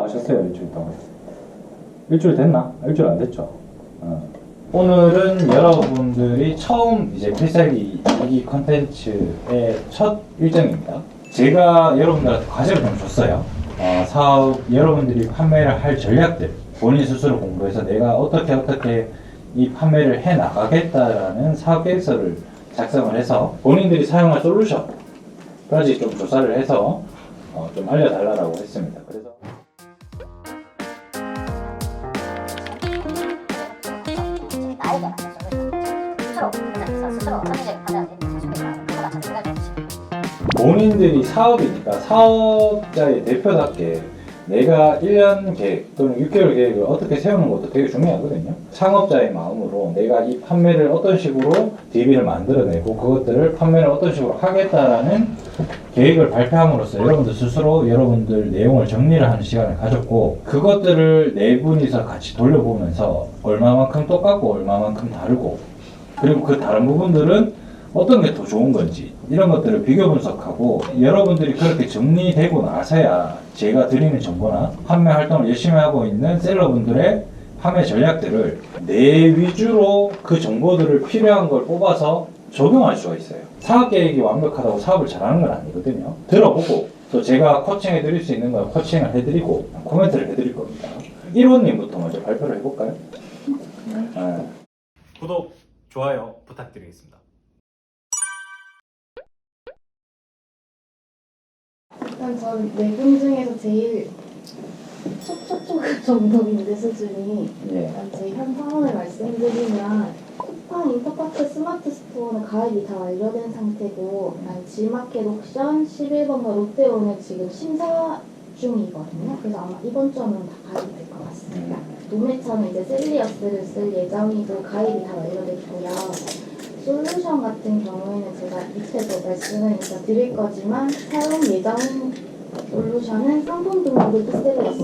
하셨어요? 일주일 동안? 일주일 됐나? 일주일 안 됐죠? 오늘은 여러분들이 처음 이제 필살기 이기 컨텐츠의 첫 일정입니다. 제가 여러분들한테 과제를 좀 줬어요. 사업 여러분들이 판매를 할 전략들 본인 스스로 공부해서 내가 어떻게 이 판매를 해 나가겠다라는 사업 계획서를 작성을 해서 본인들이 사용할 솔루션까지 좀 조사를 해서 좀 알려달라고 했습니다. 그래서 본인들이 사업이니까 사업자의 대표답게 내가 1년 계획 또는 6개월 계획을 어떻게 세우는 것도 되게 중요하거든요. 창업자의 마음으로 내가 이 판매를 어떤 식으로 DB를 만들어내고 그것들을 판매를 어떤 식으로 하겠다라는 계획을 발표함으로써 여러분들 스스로 여러분들 내용을 정리를 하는 시간을 가졌고, 그것들을 네 분이서 같이 돌려보면서 얼마만큼 똑같고 얼마만큼 다르고, 그리고 그 다른 부분들은 어떤 게 더 좋은 건지 이런 것들을 비교 분석하고, 여러분들이 그렇게 정리되고 나서야 제가 드리는 정보나 판매 활동을 열심히 하고 있는 셀러분들의 판매 전략들을 내 위주로 그 정보들을 필요한 걸 뽑아서 적용할 수가 있어요. 사업 계획이 완벽하다고 사업을 잘하는 건 아니거든요. 들어보고 또 제가 코칭해 드릴 수 있는 건 코칭을 해드리고 코멘트를 해드릴 겁니다. 1호님부터 먼저 발표를 해볼까요? 네. 구독, 좋아요 부탁드리겠습니다. 일단 전 네 분 중에서 제일 초급 정도인데 수준이. 일단 제 현 상황을 말씀드리면 쿠팡 인터파크 스마트 스토어는 가입이 다 완료된 상태고, G마켓 옥션 11번과 롯데온은 지금 심사 중이거든요. 그래서 아마 이번 주는 다 가입이 될 것 같습니다. 도매차는 이제 셀리어스를 쓸 예정이고 가입이 다 완료됐고요. 솔루션 같은 경우에는 제가 밑에서 말씀을 일단 드릴 거지만 사용 예정 솔루션은 상품 등록은 셀리어스,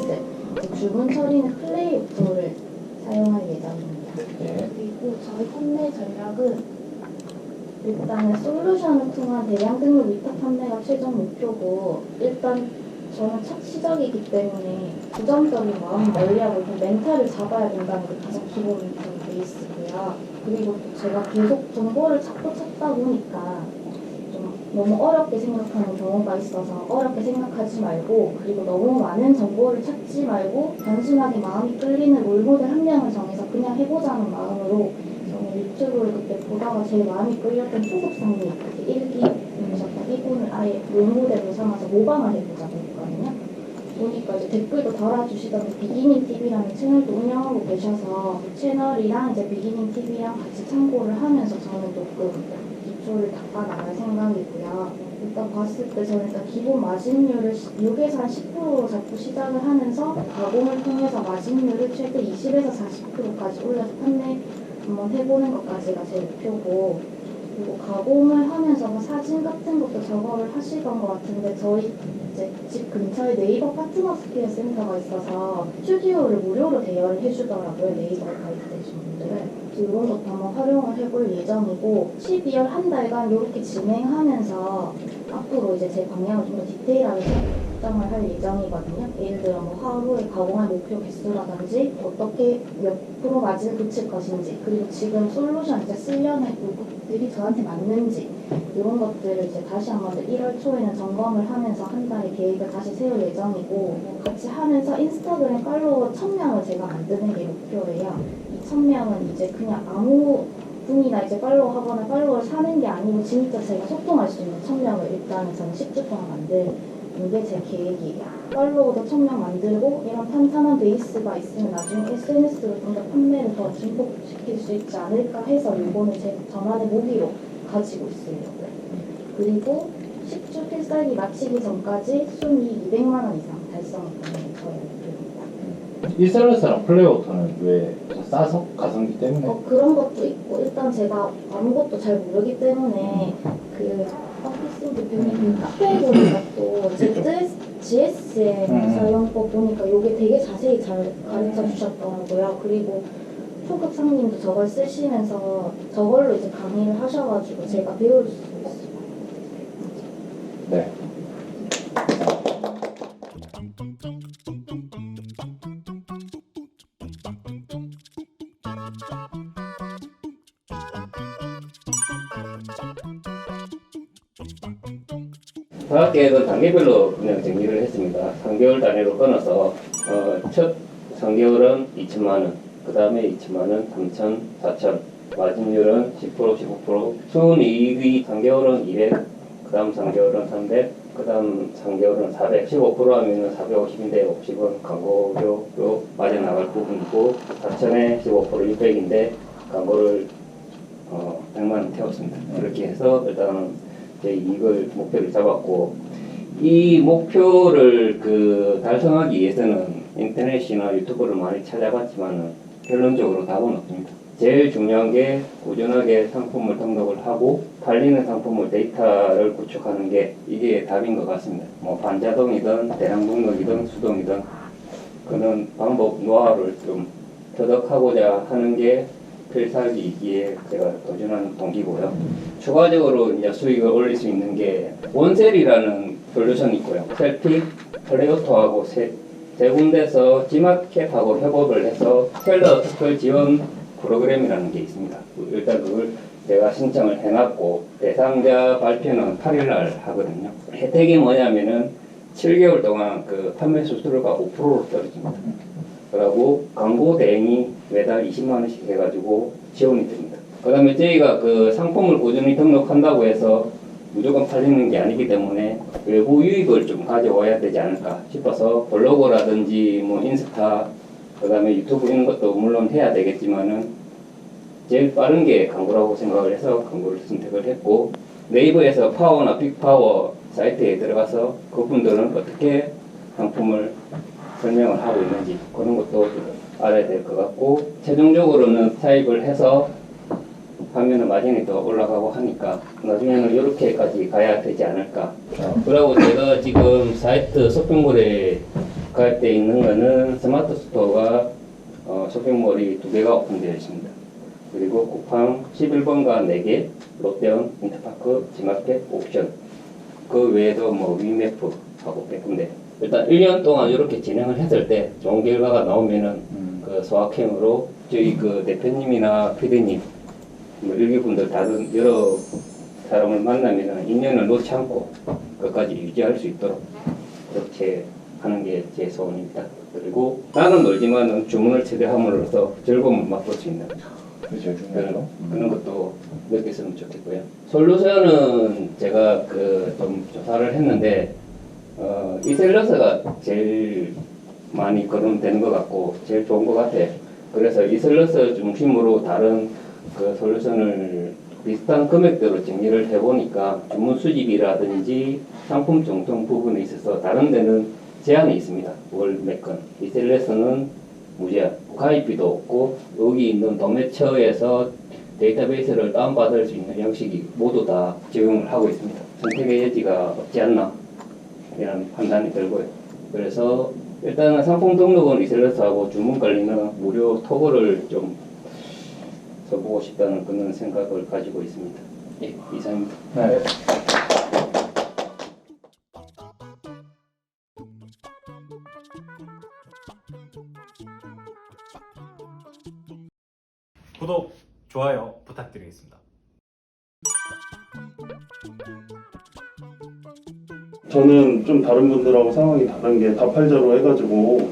주문 처리는 플레이오토를 사용할 예정입니다. 그리고 저희 판매 전략은 일단은 솔루션을 통한 대량 등록 위탁 판매가 최종 목표고, 일단 저는 첫 시작이기 때문에 부정적인 마음을 멀리하고 일단 멘탈을 잡아야 된다는 게 가장 기본 베이스고요. 그리고 또 제가 계속 정보를 찾다 보니까 좀 너무 어렵게 생각하는 경우가 있어서 어렵게 생각하지 말고, 그리고 너무 많은 정보를 찾지 말고 단순하게 마음이 끌리는 롤모델 한 명을 정해서 그냥 해보자는 마음으로, 저는 유튜브를 그때 보다가 제일 마음이 끌렸던 초급상님 일기이셨던 이분을 아예 롤모델로 삼아서 모방을 해보자고 했거든요. 보니까 이제 댓글도 달아주시던 비기닝 TV라는 채널도 운영하고 계셔서 그 채널이랑 이제 비기닝 TV랑 같이 참고를 하면서 저는 조금 기초를 닦아 나갈 생각이고요. 일단 봤을 때 저는 일단 기본 마진율을 6에서 한 10% 잡고 시작을 하면서 가공을 통해서 마진율을 최대 20에서 40%까지 올려서 판매 한번 해보는 것까지가 제 목표고, 그리고 가공을 하면서 뭐 사진 같은 것도 작업을 하시던 것 같은데, 저희 이제 집 근처에 네이버 파트너 스퀘어 센터가 있어서 스튜디오를 무료로 대여를 해주더라고요. 네이버 가입되신 분들은. 그래서 이런 것도 한번 활용을 해볼 예정이고, 12월 한 달간 이렇게 진행하면서 앞으로 이제 제 방향을 좀 더 디테일하게 설정을 할 예정이거든요. 예를 들어 뭐 하루에 가공할 목표 개수라든지 어떻게 몇 프로 마진을 붙일 것인지, 그리고 지금 솔루션 이제 쓰려는 요구들이 저한테 맞는지, 이런 것들을 이제 다시 한번 1월 초에는 점검을 하면서 한 달의 계획을 다시 세울 예정이고, 같이 하면서 인스타그램 팔로워 1000명을 제가 만드는 게 목표예요. 이 1000명은 이제 그냥 아무 분이나 이제 팔로우 하거나 팔로우를 사는 게 아니고 진짜 제가 소통할 수 있는 1000명을 일단은 저는 10주 동안 만드는 게 제 계획이에요. 팔로우도 1000명 만들고 이런 탄탄한 베이스가 있으면 나중에 SNS로 좀 더 판매를 더 증폭시킬 수 있지 않을까 해서 이거는 제 저만의 무기로 가지고 있으려고요. 그리고 10주 필살기 마치기 전까지 순이익 200만 원 이상 달성하는 저의 목표입니다. 이 셀러스랑 플레이오토는 왜 싸서 가성비 때문에? 그런 것도 있고, 일단 제가 아무것도 잘 모르기 때문에 그 서비스 대표님 카페에 보니까 또 GSM 사용법 보니까 이게 되게 자세히 잘 가르쳐 주셨더라고요. 그리고 초급 상님도 저걸 쓰시면서 저걸로 이제 강의를 하셔가지고 제가 배울 수 있어요. 네. 사업 계획은 단계별로 그냥 정리를 했습니다. 3개월 단위로 끊어서 첫 3개월은 2천만 원, 그 다음에 2천만 원, 3천, 4천, 마진율은 10%, 15%, 순이익이 3개월은 200, 그 다음 3개월은 300, 그 다음 3개월은 400, 15% 하면은 450인데 50은 광고료로 빠져나갈 부분이고 4천에 15% 600인데 광고를 100만 원 태웠습니다. 그렇게 해서 일단 제 이익을 목표를 잡았고 이 목표를 달성하기 위해서는 인터넷이나 유튜브를 많이 찾아봤지만은 결론적으로 답은 없습니다. 제일 중요한 게 꾸준하게 상품을 등록을 하고 팔리는 상품을 데이터를 구축하는 게 이게 답인 것 같습니다. 뭐 반자동이든 대량 등록이든 수동이든 그런 방법 노하우를 좀 터득하고자 하는 게 필살기이기에 제가 도전하는 동기고요. 추가적으로 이제 수익을 올릴 수 있는 게 원셀이라는 솔루션이 있고요. 셀픽, 플레이오토하고 세 군데서 지마켓하고 협업을 해서 셀러 특별 지원 프로그램이라는 게 있습니다. 일단 그걸 제가 신청을 해놨고 대상자 발표는 8일날 하거든요. 혜택이 뭐냐면은 7개월 동안 그 판매 수수료가 5%로 떨어집니다. 그리고 광고 대행이 매달 20만 원씩 해가지고 지원이 됩니다. 그 다음에 저희가 그 상품을 꾸준히 등록한다고 해서 무조건 팔리는 게 아니기 때문에 외부 유입을 좀 가져와야 되지 않을까 싶어서 블로그라든지 뭐 인스타 그 다음에 유튜브 이런 것도 물론 해야 되겠지만은 제일 빠른 게 광고라고 생각을 해서 광고를 선택을 했고 네이버에서 파워나 빅파워 사이트에 들어가서 그분들은 어떻게 상품을 설명을 하고 있는지 그런 것도 알아야 될 것 같고 최종적으로는 사입을 해서 하면은 마진이 더 올라가고 하니까 나중에는 이렇게까지 가야 되지 않을까. 그리고 제가 지금 사이트 쇼핑몰에 가입되어 있는 거는 스마트 스토어가 쇼핑몰이 2개가 오픈되어 있습니다. 그리고 쿠팡 11번가 4개, 롯데온, 인터파크, 지마켓, 옥션 그 외에도 뭐 위메프하고 100군데 일단 1년 동안 이렇게 진행을 했을 때 좋은 결과가 나오면은 그 소확행으로 저희 그 대표님이나 피디님 뭐 일기분들 다른 여러 사람을 만나면은 인연을 놓지 않고 끝까지 유지할 수 있도록 그렇게 하는 게 제 소원입니다. 그리고 나는 놀지만은 주문을 최대함으로써 즐거움을 맛볼 수 있는 그게 제일 중요하죠. 그런 것도 느꼈으면 좋겠고요. 솔루션은 제가 좀 조사를 했는데 이셀러스가 제일 많이 거론되는 것 같고 제일 좋은 것 같아요. 그래서 이셀러스 중심으로 다른 그 솔루션을 비슷한 금액대로 정리를 해보니까 주문 수집이라든지 상품 정통 부분에 있어서 다른 데는 제한이 있습니다. 월 몇 건. 이셀러스는 무제한, 가입비도 없고 여기 있는 도매처에서 데이터베이스를 다운받을 수 있는 형식이 모두 다 적용을 하고 있습니다. 선택의 여지가 없지 않나 이런 판단이 들고요. 그래서 일단은 상품 등록은 이셀러스하고 주문 관리는 무료 토그를 좀 써보고 싶다는 그런 생각을 가지고 있습니다. 예, 이상입니다. 네. 구독, 좋아요 부탁드리겠습니다. 저는 좀 다른 분들하고 상황이 다른 게 다팔자로 해가지고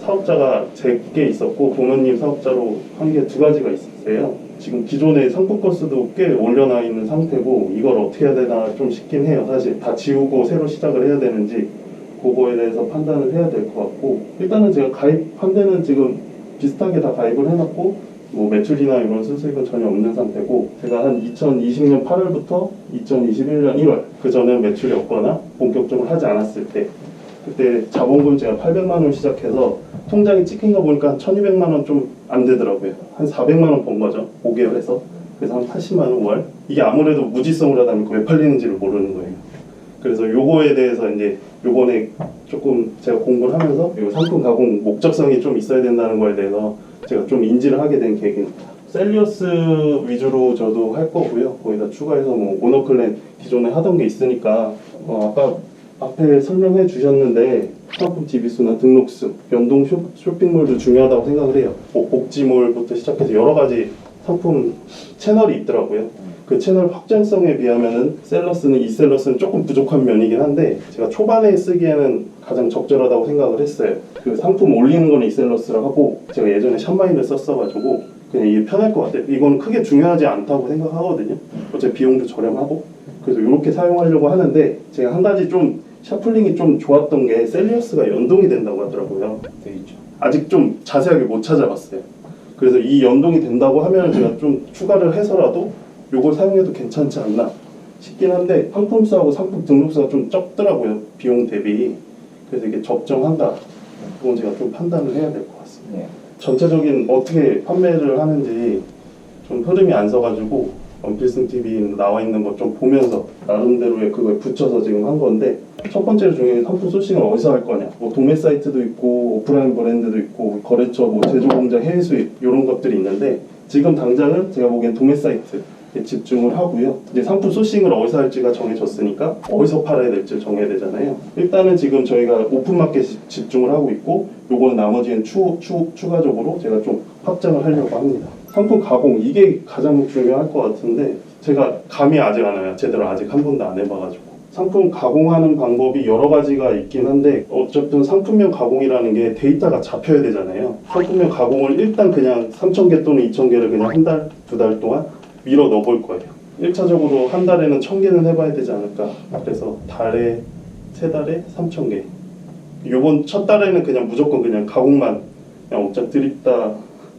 사업자가 제게 있었고 부모님 사업자로 한 게 2가지가 있었어요. 지금 기존의 상품 건수도 꽤 올려놔 있는 상태고 이걸 어떻게 해야 되나 좀 싶긴 해요. 사실 다 지우고 새로 시작을 해야 되는지 그거에 대해서 판단을 해야 될 것 같고 일단은 제가 가입한 데는 지금 비슷하게 다 가입을 해놨고 뭐 매출이나 이런 수수익은 전혀 없는 상태고 제가 한 2020년 8월부터 2021년 1월 그 전에 매출이 없거나 본격적으로 하지 않았을 때 그때 자본금 제가 800만 원 시작해서 통장에 찍힌 거 보니까 한 1200만 원 좀 안 되더라고요. 한 400만 원 번 거죠. 5개월 해서. 그래서 한 80만 원 월. 이게 아무래도 무지성을 하다 보니까 왜 팔리는지를 모르는 거예요. 그래서 요거에 대해서 이제 요번에 조금 제가 공부를 하면서 요 상품 가공 목적성이 좀 있어야 된다는 거에 대해서 제가 좀 인지를 하게 된 계기입니다. 셀리어스 위주로 저도 할 거고요. 거기다 추가해서 뭐 오너클랜 기존에 하던 게 있으니까 아까 앞에 설명해 주셨는데 상품 DB수나 등록수, 연동 쇼핑몰도 중요하다고 생각을 해요. 뭐 복지몰부터 시작해서 여러 가지 상품 채널이 있더라고요. 그 채널 확장성에 비하면은 셀러스는 이셀러스는 조금 부족한 면이긴 한데 제가 초반에 쓰기에는 가장 적절하다고 생각을 했어요. 그 상품 올리는 거는 이셀러스를 하고 제가 예전에 샵마인을 썼어가지고 그냥 이게 편할 것 같아요. 이건 크게 중요하지 않다고 생각하거든요. 어차피 비용도 저렴하고 그래서 이렇게 사용하려고 하는데 제가 한 가지 좀 샤플링이 좀 좋았던 게 셀리어스가 연동이 된다고 하더라고요. 돼 있죠. 아직 좀 자세하게 못 찾아봤어요. 그래서 이 연동이 된다고 하면 제가 좀 추가를 해서라도 요걸 사용해도 괜찮지 않나 싶긴 한데 상품수하고 상품 등록수가 좀 적더라고요. 비용 대비. 그래서 이게 적정한가 그건 제가 좀 판단을 해야 될 것 같습니다. 예. 전체적인 어떻게 판매를 하는지 좀 흐름이 안 서가지고 원필승 TV 나와 있는 것 좀 보면서 나름대로의 그거에 붙여서 지금 한 건데 첫 번째로 중요한 상품 소싱을 어디서 할 거냐 뭐 도매 사이트도 있고 오프라인 브랜드도 있고 거래처 뭐 제조 공장 해외 수입 이런 것들이 있는데 지금 당장은 제가 보기엔 도매 사이트에 집중을 하고요. 이제 상품 소싱을 어디서 할지가 정해졌으니까 어디서 팔아야 될지 정해야 되잖아요. 일단은 지금 저희가 오픈마켓에 집중을 하고 있고 요거는 나머지는 추가적으로 제가 좀 확장을 하려고 합니다. 상품 가공 이게 가장 중요할 것 같은데 제가 감이 아직 안 와요. 제대로 아직 한 번도 안 해봐가지고 상품 가공하는 방법이 여러 가지가 있긴 한데 어쨌든 상품명 가공이라는 게 데이터가 잡혀야 되잖아요. 상품명 가공을 일단 그냥 3,000개 또는 2,000개를 그냥 한 달, 두 달 동안 밀어 넣어볼 거예요. 1차적으로 한 달에는 1,000개는 해봐야 되지 않을까. 그래서 달에, 세 달에 3,000개. 요번 첫 달에는 그냥 무조건 그냥 가공만 그냥 업장 드립다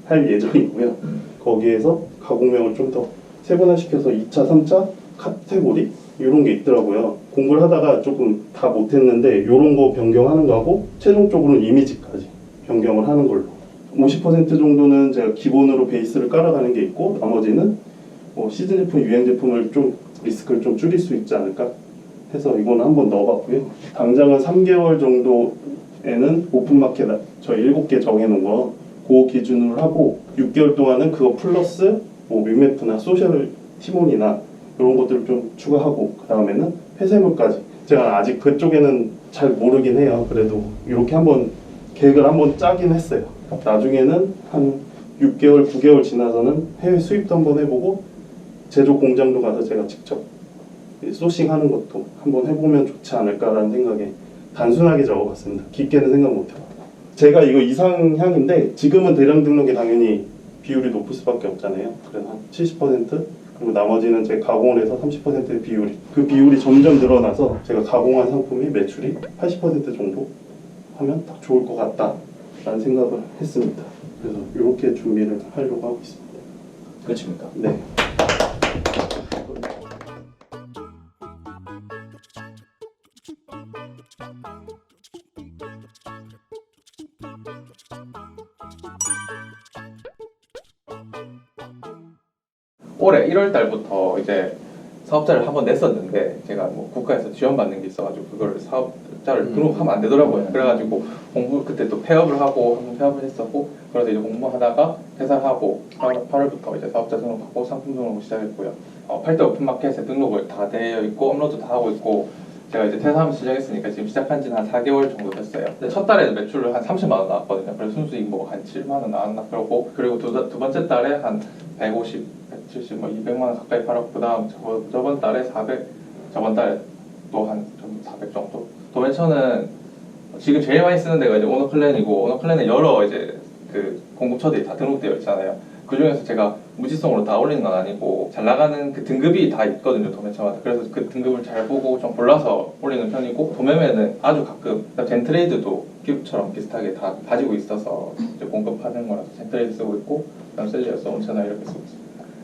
할 예정이고요. 거기에서 가공명을 좀 더 세분화시켜서 2차, 3차 카테고리 이런 게 있더라고요. 공부를 하다가 조금 다 못했는데 이런 거 변경하는 거하고 최종적으로는 이미지까지 변경을 하는 걸로 50% 정도는 제가 기본으로 베이스를 깔아가는 게 있고 나머지는 뭐 시즌 제품, 유행 제품을 좀 리스크를 좀 줄일 수 있지 않을까 해서 이거는 한번 넣어봤고요. 당장은 3개월 정도에는 오픈마켓 저희 7개 정해놓은 거 그 기준으로 하고 6개월 동안은 그거 플러스 뭐 뮤매프나 소셜 티몬이나 이런 것들을 좀 추가하고 그 다음에는 폐쇄물까지 제가 아직 그쪽에는 잘 모르긴 해요. 그래도 이렇게 한번 계획을 한번 짜긴 했어요. 나중에는 한 6개월, 9개월 지나서는 해외 수입도 한번 해보고 제조 공장도 가서 제가 직접 소싱하는 것도 한번 해보면 좋지 않을까라는 생각에 단순하게 적어봤습니다. 깊게는 생각 못해봤고 제가 이거 이상향인데 지금은 대량 등록이 당연히 비율이 높을 수밖에 없잖아요. 그래서 한 70% 그리고 나머지는 제가 가공을 해서 30%의 비율이 그 비율이 점점 늘어나서 제가 가공한 상품이 매출이 80% 정도 하면 딱 좋을 것 같다라는 생각을 했습니다. 그래서 이렇게 준비를 하려고 하고 있습니다. 그렇습니까? 네. 올해 1월 달부터 이제 사업자를 한번 냈었는데 제가 뭐 국가에서 지원받는 게 있어가지고 그걸 사업자를 등록하면 안 되더라고요. 그래가지고 공부 그때 또 폐업을 하고 한번 폐업을 했었고 그래서 이제 공부하다가 퇴사하고 8월부터 이제 사업자 등록하고 상품 등록을 시작했고요. 8대 오픈마켓에 등록을 다 되어 있고 업로드 다 하고 있고 제가 이제 퇴사하면서 시작했으니까 지금 시작한 지는 한 4개월 정도 됐어요. 근데 첫 달에는 매출을 한 30만 원 나왔거든요. 그래서 순수익 뭐 한 7만 원 나왔나 그러고 그리고 두 번째 달에 한 150, 170, 뭐 200만 원 가까이 팔았고 그다음 저번 달에 400, 저번 달에 또 한 400 정도. 도매처는 지금 제일 많이 쓰는 데가 이제 오너클랜이고 오너클랜에 여러 이제 그 공급처들이 다 등록되어 있잖아요. 그 중에서 제가 무지성으로 다 올리는 건 아니고 잘 나가는 그 등급이 다 있거든요 도매처마다. 그래서 그 등급을 잘 보고 좀 골라서 올리는 편이고 도매매는 아주 가끔 젠트레이드도 기업처럼 비슷하게 다 가지고 있어서 이제 공급하는 거라서 젠트레이드 쓰고 있고 그다음 셀리어스, 온체나 이렇게 쓰고 있습니다.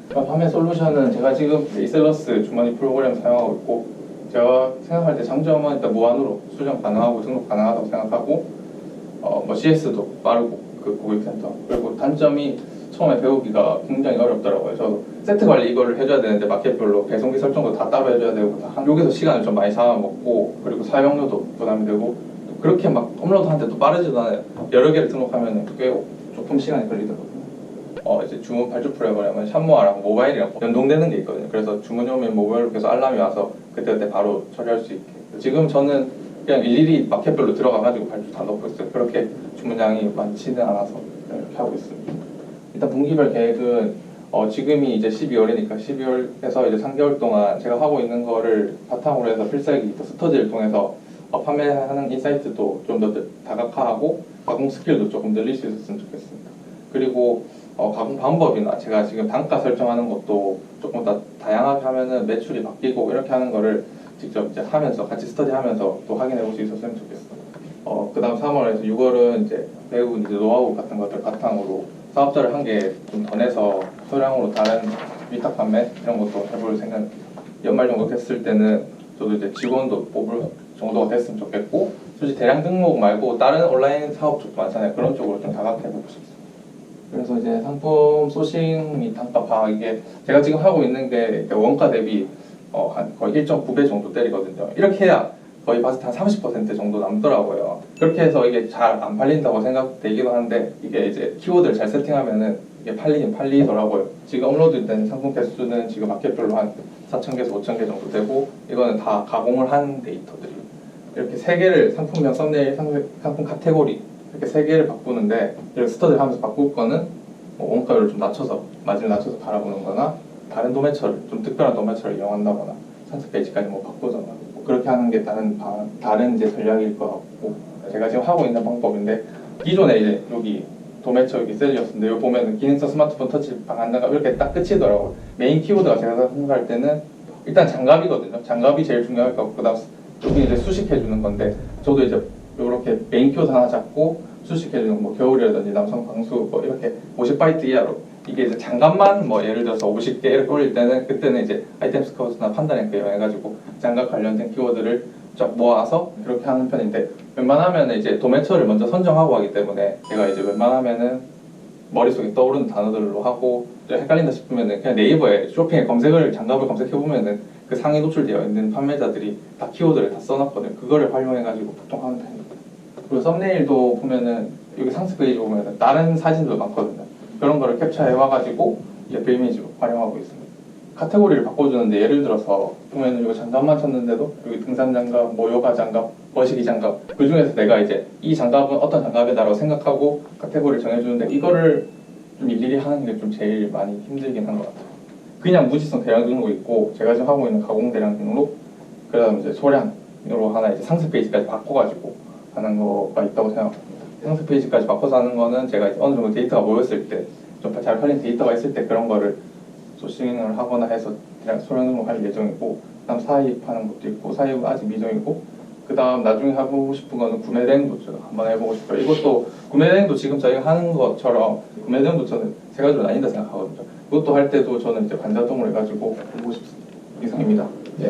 그럼 판매 솔루션은 제가 지금 이셀러스 주머니 프로그램 사용하고 있고 제가 생각할 때 장점은 일단 무한으로 수정 가능하고 등록 가능하다고 생각하고 뭐 CS도 빠르고 그 고객센터 그리고 단점이 처음에 배우기가 굉장히 어렵더라고요. 저도 세트 관리 이거를 해줘야 되는데 마켓별로 배송기 설정도 다 따로 해줘야 되고 여기서 시간을 좀 많이 잡아먹고 그리고 사용료도 부담이 되고 그렇게 막 업로드하는데 또 빠르지도 않아요. 여러 개를 등록하면 꽤 조금 시간이 걸리더라고요. 이제 주문 발주풀 해버리면 샵모아랑 모바일이랑 연동되는 게 있거든요. 그래서 주문이 오면 모바일로 계속 알람이 와서 그때 바로 처리할 수 있게. 지금 저는 그냥 일일이 마켓별로 들어가가지고 발주 다 넣고 있어요. 그렇게 주문량이 많지는 않아서 이렇게 하고 있습니다. 일단 분기별 계획은 지금이 이제 12월이니까 12월에서 이제 3개월 동안 제가 하고 있는 거를 바탕으로 해서 필살기 스터디를 통해서 판매하는 인사이트도 좀 더 다각화하고 가공 스킬도 조금 늘릴 수 있었으면 좋겠습니다. 그리고 가공 방법이나 제가 지금 단가 설정하는 것도 조금 더 다양하게 하면은 매출이 바뀌고 이렇게 하는 거를 직접 이제 하면서 같이 스터디하면서 또 확인해 볼 수 있었으면 좋겠어요. 그다음 3월에서 6월은 이제 배운 이제 노하우 같은 것들 바탕으로 사업자를 한 개 좀 더 내서 소량으로 다른 위탁 판매 이런 것도 해볼 생각입니다. 연말 정도 됐을 때는 저도 이제 직원도 뽑을 정도가 됐으면 좋겠고, 솔직히 대량 등록 말고 다른 온라인 사업 쪽도 많잖아요. 그런 쪽으로 좀 다각해보고 싶습니다. 그래서 이제 상품 소싱 및 단가 파악, 이게 제가 지금 하고 있는 게 원가 대비 한 거의 1.9배 정도 때리거든요. 이렇게 해야 거의 봤을 때 한 30% 정도 남더라고요. 그렇게 해서 이게 잘 안 팔린다고 생각되기도 하는데, 이게 이제 키워드를 잘 세팅하면은 이게 팔리긴 팔리더라고요. 지금 업로드된 상품 개수는 지금 마켓별로 한 4,000개에서 5,000개 정도 되고, 이거는 다 가공을 한 데이터들이에요. 이렇게 세 개를 상품명, 썸네일, 상품 카테고리 이렇게 세 개를 바꾸는데, 이렇게 스터디를 하면서 바꿀 거는 원가를 좀 낮춰서, 마진을 낮춰서 바라보는 거나, 다른 도매처를, 좀 특별한 도매처를 이용한다거나, 상세 페이지까지 바꾸거나, 그렇게 하는 게 다른 이제 전략일 것 같고, 제가 지금 하고 있는 방법인데, 기존에 이제 여기 도매처 여기 셀리어스인데, 여기 보면은 기능성 스마트폰 터치방 안나가 이렇게 딱 끝이더라고요. 메인 키워드가 제가 생각할 때는 일단 장갑이거든요. 장갑이 제일 중요할 것 같고, 그다음 여기 이제 수식해주는 건데, 저도 이제 이렇게 메인 키워드 하나 잡고 수식해주는 뭐 겨울이라든지 남성 방수 뭐 이렇게 50바이트 이하로, 이게 이제 장갑만 뭐 예를 들어서 50개 이렇게 올릴 때는, 그때는 이제 아이템 스카우트나 판단 랭크 이용해가지고 장갑 관련된 키워드를 쫙 모아서 그렇게 하는 편인데, 웬만하면 이제 도매처를 먼저 선정하고 하기 때문에 제가 이제 웬만하면은 머릿속에 떠오르는 단어들로 하고, 헷갈린다 싶으면은 그냥 네이버에 쇼핑에 장갑을 검색해보면은 그 상위 노출되어 있는 판매자들이 다 키워드를 다 써놨거든요. 그거를 활용해가지고 보통 하는 편입니다. 그리고 썸네일도 보면은 여기 상세 페이지 보면은 다른 사진도 많거든요. 그런 거를 캡처해와가지고 예쁜 이미지로 활용하고 있습니다. 카테고리를 바꿔주는데, 예를 들어서 보면은 여기 장갑만 쳤는데도 여기 등산 장갑, 뭐 요가 장갑, 거시기 장갑, 그 중에서 내가 이제 이 장갑은 어떤 장갑이다라고 생각하고 카테고리를 정해주는데, 이거를 좀 일일이 하는 게 좀 제일 많이 힘들긴 한 것 같아요. 그냥 무지성 대량 등록 있고, 제가 지금 하고 있는 가공 대량 등록, 그다음 이제 소량으로 하나 이제 상세 페이지까지 바꿔가지고 하는 거가 있다고 생각합니다. 상세 페이지까지 바꿔서 하는 거는 제가 이제 어느 정도 데이터가 모였을 때, 좀 잘 팔린 데이터가 있을 때 그런 거를 소싱을 하거나 해서 그냥 소량 등록할 예정이고, 그다음 사입하는 것도 있고, 사입은 아직 미정이고, 그다음 나중에 하고 싶은 거는 구매 대행도 제가 한번 해보고 싶어요. 이것도 구매 대행도 지금 저희가 하는 것처럼 구매 대행도 저는 세 가지로 나뉜다 생각하거든요. 이것도 할 때도 저는 이제 관자동을 해가지고 해보고 싶습니다. 이상입니다. 예.